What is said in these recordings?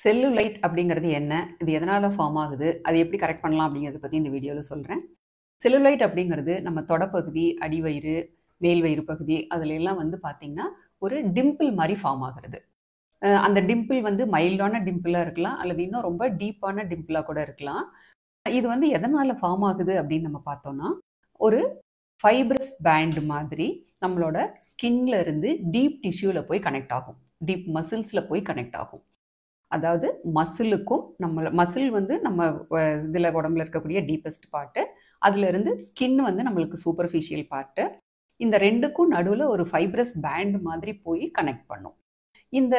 Cellulite அப்படிங்கிறது என்ன? இது எதனால ஃபார்ம் ஆகுது? அது எப்படி கரெக்ட் பண்ணலாம் அப்படிங்கிறத பத்தி இந்த வீடியோல சொல்றேன். செல்லுலைட் அப்படிங்கிறது நம்ம தொடப்பகுதி, அடிவயிறு, மேல் வயிறு பகுதி அதுல எல்லாம் வந்து பார்த்தீங்கன்னா, ஒரு டிம்பிள் மாரி ஃபார்ம் ஆகுறது. அந்த டிம்பிள் வந்து மைல்டான டிம்பிளா இருக்கலாம், அல்லது இன்னும் ரொம்ப டீப்பான டிம்பிளா கூட இருக்கலாம். இது வந்து எதனால ஃபார்ம் ஆகுது அப்படின்னு நம்ம பார்த்தோம்னா, ஒரு ஃபைப்ரஸ் பேண்ட் மாதிரி நம்மளோட ஸ்கின்ல இருந்து டீப் டிஷ்யூல போய் கனெக்ட் ஆகும். டீப் மசில்ஸ்ல போய் கனெக்ட் ஆகும். அதாவது மசிலுக்கும் மசில் வந்து நம்ம இதில் உடம்புல இருக்கக்கூடிய டீப்பஸ்ட் பார்ட்டு. அதிலிருந்து ஸ்கின் வந்து நம்மளுக்கு சூப்பர்ஃபிஷியல் பார்ட்டு. இந்த ரெண்டுக்கும் நடுவில் ஒரு ஃபைப்ரஸ் பேண்ட் மாதிரி போய் கனெக்ட் பண்ணும். இந்த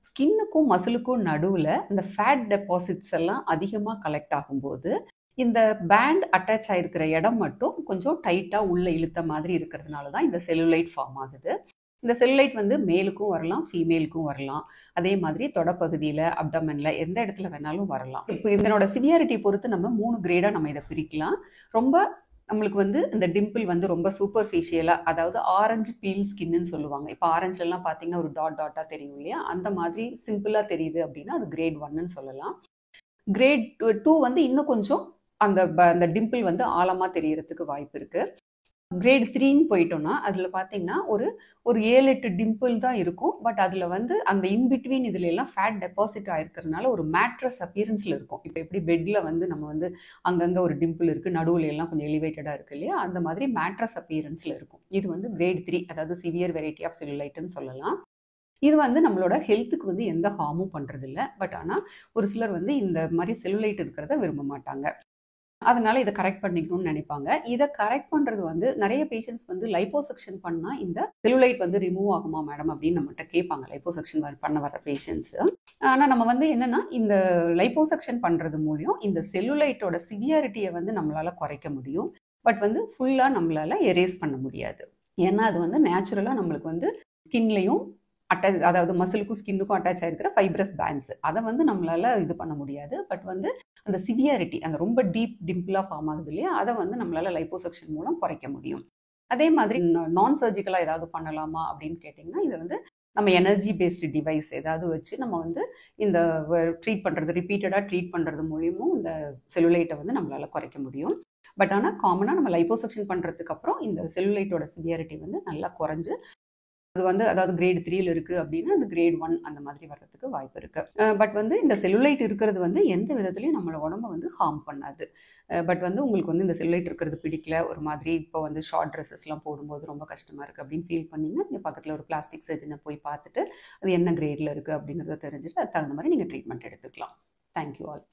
ஸ்கின்னுக்கும் மசிலுக்கும் நடுவில் இந்த ஃபேட் டெபாசிட்ஸ் எல்லாம் அதிகமாக கலெக்ட் ஆகும்போது இந்த பேண்ட் அட்டாச் ஆகிருக்கிற இடம் மட்டும் கொஞ்சம் டைட்டாக உள்ள இழுத்த மாதிரி இருக்கிறதுனால தான் இந்த செல்லுலைட் ஃபார்ம் ஆகுது. இந்த செல்லுலைட் வந்து மேலுக்கும் வரலாம், ஃபீமேலுக்கும் வரலாம். அதே மாதிரி தொடப்பகுதியில், அப்டமனில் எந்த இடத்துல வேணாலும் வரலாம். இப்போ இதனோட சிவியாரிட்டி பொறுத்து நம்ம 3 கிரேடாக நம்ம இதை பிரிக்கலாம். ரொம்ப நம்மளுக்கு வந்து இந்த டிம்பிள் வந்து ரொம்ப சூப்பர்ஃபிஷியலாக, அதாவது ஆரஞ்சு பீல் ஸ்கின்னு சொல்லுவாங்க. இப்போ ஆரஞ்செல்லாம் பார்த்தீங்கன்னா ஒரு டாட் டாட்டாக தெரியும் இல்லையா? அந்த மாதிரி சிம்பிளாக தெரியுது அப்படின்னா அது கிரேட் 1ன்னு சொல்லலாம். கிரேட் 2 வந்து இன்னும் கொஞ்சம் அந்த டிம்பிள் வந்து ஆழமாக தெரியறதுக்கு வாய்ப்பு இருக்குது. கிரேட் 3ன்னு போயிட்டோம்னா அதில் பார்த்தீங்கன்னா ஒரு 7-8 டிம்பிள் தான் இருக்கும். பட் அதில் வந்து அந்த இன்பிட்வீன் இதில் எல்லாம் ஃபேட் டெபாசிட் ஆயிருக்கிறதுனால ஒரு மேட்ரஸ் அப்பியரன்ஸில் இருக்கும். இப்போ எப்படி பெட்டில் வந்து நம்ம வந்து அங்கங்கே ஒரு டிம்பிள் இருக்குது, நடுவில் எல்லாம் கொஞ்சம் எலிவேட்டடாக இருக்குது இல்லையா? அந்த மாதிரி மேட்ரஸ் அப்பியரன்ஸில் இருக்கும். இது வந்து கிரேட் 3, அதாவது சிவியர் வெரைட்டி ஆஃப் செல்லுலைட்னு சொல்லலாம். இது வந்து நம்மளோட ஹெல்த்துக்கு வந்து எந்த ஹார்மும் பண்ணுறதில்ல. பட் ஆனால் ஒரு சிலர் வந்து இந்த மாதிரி செல்லுலைட் இருக்கிறத விரும்ப மாட்டாங்க. அதனால இதை கரெக்ட் பண்ணிக்கணும்னு நினைப்பாங்க. இதை கரெக்ட் பண்ணுறது வந்து நிறைய பேஷண்ட்ஸ் வந்து லைப்போசக்ஷன் பண்ணால் இந்த செல்லுலைட் வந்து ரிமூவ் ஆகுமா மேடம் அப்படின்னு நம்மகிட்ட கேட்பாங்க, லைப்போசக்ஷன் பண்ண வர பேஷண்ட்ஸ். ஆனால் நம்ம வந்து என்னன்னா, இந்த லைப்போசக்ஷன் பண்ணுறது மூலியம் இந்த செல்லுலைட்டோட சிவியாரிட்டியை வந்து நம்மளால குறைக்க முடியும். பட் வந்து ஃபுல்லாக நம்மளால எரேஸ் பண்ண முடியாது. ஏன்னா அது வந்து நேச்சுரலாக நம்மளுக்கு வந்து ஸ்கின்லையும் அதாவது மசிலுக்கும் ஸ்கின்னுக்கும் அட்டாச் ஆகிருக்கிற ஃபைப்ரஸ் பேண்ட்ஸ் அதை வந்து நம்மளால இது பண்ண முடியாது. பட் வந்து அந்த சிவியாரிட்டி, அந்த ரொம்ப டீப் டிம்பிளாக ஃபார்ம் ஆகுது இல்லையா, அதை வந்து நம்மளால லைப்போசக்ஷன் மூலம் குறைக்க முடியும். அதே மாதிரி நான் சர்ஜிக்கலாக ஏதாவது பண்ணலாமா அப்படின்னு கேட்டிங்கன்னா, இதை வந்து நம்ம எனர்ஜி பேஸ்டு டிவைஸ் ஏதாவது வச்சு நம்ம வந்து இந்த ட்ரீட் பண்ணுறது, ரிப்பீட்டடாக ட்ரீட் பண்ணுறது மூலியமும் இந்த செல்லுலைட்டை வந்து நம்மளால குறைக்க முடியும். பட் ஆனால் காமனாக நம்ம லைப்போசக்ஷன் பண்ணுறதுக்கு அப்புறம் இந்த செல்லுலைட்டோட சிவியாரிட்டி வந்து நல்லா குறைஞ்சு அது வந்து அதாவது கிரேட் 3ல் இருக்குது அப்படின்னா அது கிரேட் 1 அந்த மாதிரி வர்றதுக்கு வாய்ப்பு இருக்குது. பட் வந்து இந்த செல்லுலைட் இருக்கிறது வந்து எந்த விதத்துலையும் நம்மளோட உடம்பை வந்து ஹார்ம் பண்ணாது. பட் வந்து உங்களுக்கு வந்து இந்த செல்லுலைட் இருக்கிறது பிடிக்கல, ஒரு மாதிரி இப்போ வந்து ஷார்ட் ட்ரெஸ்ஸஸ்லாம் போடும்போது ரொம்ப கஷ்டமாக இருக்குது அப்படின்னு ஃபீல் பண்ணிங்கன்னா, நீங்கள் பக்கத்தில் ஒரு பிளாஸ்டிக் சர்ஜனை போய் பார்த்துட்டு அது என்ன கிரேடில் இருக்குது அப்படிங்கிறத தெரிஞ்சுட்டு அதுக்கு தகுந்த மாதிரி நீங்கள் ட்ரீட்மெண்ட் எடுத்துக்கலாம். Thank you all.